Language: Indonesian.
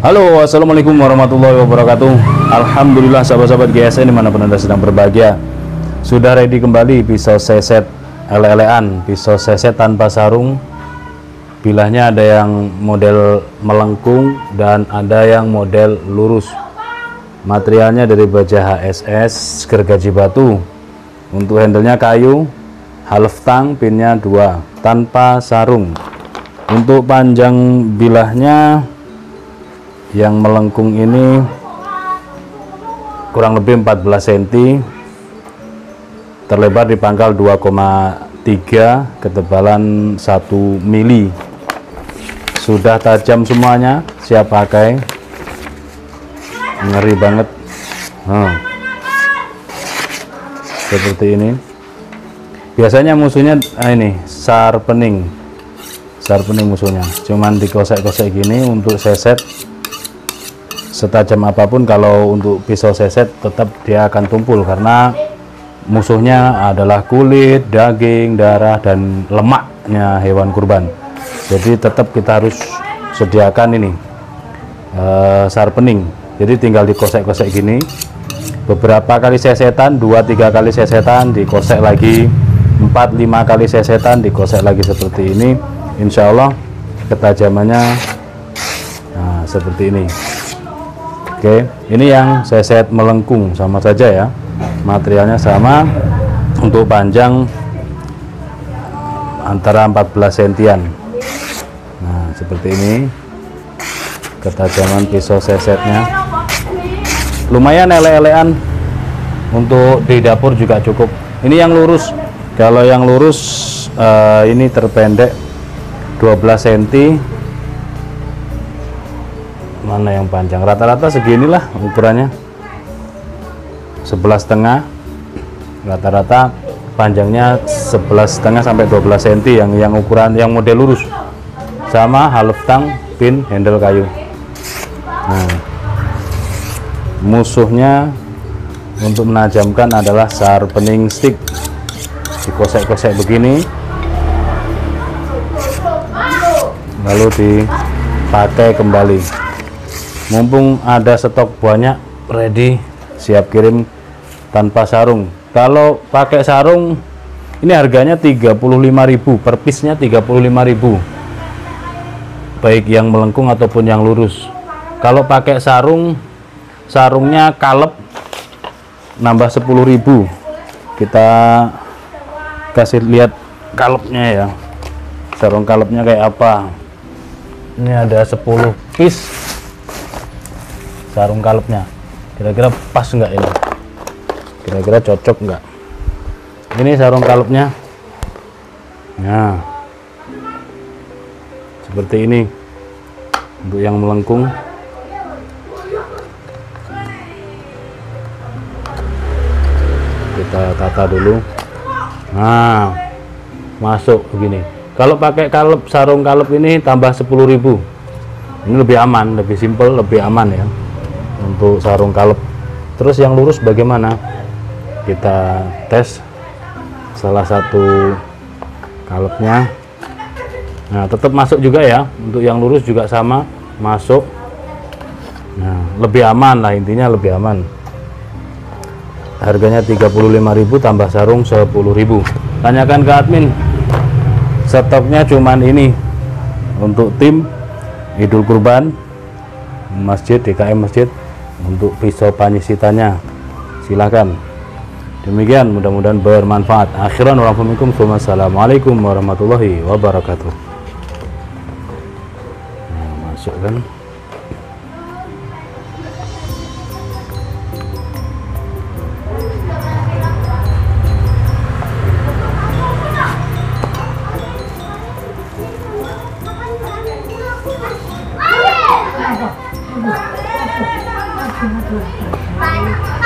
Halo, assalamualaikum warahmatullahi wabarakatuh. Alhamdulillah sahabat-sahabat GSN dimanapun Anda sedang berbahagia, sudah ready kembali pisau seset ele-elean, pisau seset tanpa sarung. Bilahnya ada yang model melengkung dan ada yang model lurus. Materialnya dari baja HSS, gergaji batu. Untuk handlenya kayu, half tang, pinnya 2, tanpa sarung. Untuk panjang bilahnya yang melengkung ini kurang lebih 14 cm, terlebar di pangkal 2,3, ketebalan 1 mili. Sudah tajam semuanya, siap pakai. Ngeri banget. Seperti ini. Biasanya musuhnya ini sharpening musuhnya, cuman dikosek-kosek gini. Untuk seset setajam apapun, kalau untuk pisau seset tetap dia akan tumpul karena musuhnya adalah kulit, daging, darah, dan lemaknya hewan kurban. Jadi tetap kita harus sediakan ini sharpening. Jadi tinggal dikosek-kosek gini, beberapa kali sesetan, 2-3 kali sesetan, dikosek lagi 4-5 kali sesetan, dikosek lagi seperti ini. Insya Allah ketajamannya seperti ini. Oke, ini yang seset melengkung, sama saja ya, materialnya sama. Untuk panjang antara 14 cm. Nah, seperti ini ketajaman pisau sesetnya. Lumayan ele-elean, untuk di dapur juga cukup. Ini yang lurus. Kalau yang lurus ini terpendek 12 cm. Mana yang panjang? Rata-rata seginilah ukurannya, 11,5. Rata-rata panjangnya 11,5 sampai 12 cm yang ukuran yang model lurus. Sama half tang, pin, handle kayu. Nah, musuhnya untuk menajamkan adalah sharpening stick. Dikosek-kosek begini, lalu dipakai kembali. Mumpung ada stok banyak, ready, siap kirim tanpa sarung. Kalau pakai sarung, ini harganya 35.000 per piece-nya, 35.000, baik yang melengkung ataupun yang lurus. Kalau pakai sarung, sarungnya kalep, nambah 10.000. Kita kasih lihat kalepnya ya, sarung kalepnya kayak apa. Ini ada 10 piece sarung kalepnya. Kira-kira pas enggak ini? Kira-kira cocok enggak? Ini sarung kalepnya. Nah, seperti ini untuk yang melengkung. Kita tata dulu. Nah, masuk begini. Kalau pakai kalep, sarung kalep ini tambah 10.000. Ini lebih aman, lebih simpel, lebih aman ya untuk sarung kalep. Terus yang lurus bagaimana? Kita tes salah satu kalepnya. Nah, tetap masuk juga ya. Untuk yang lurus juga sama, masuk. Nah, lebih aman lah, intinya lebih aman. Harganya 35.000 tambah sarung 10.000. Tanyakan ke admin, stoknya cuman ini untuk tim Idul Kurban Masjid DKM Masjid. Untuk pisau panyisitannya silahkan. Demikian, mudah-mudahan bermanfaat. Akhiran wassalamualaikum warahmatullahi wabarakatuh. Nah, masuk kan. Bye.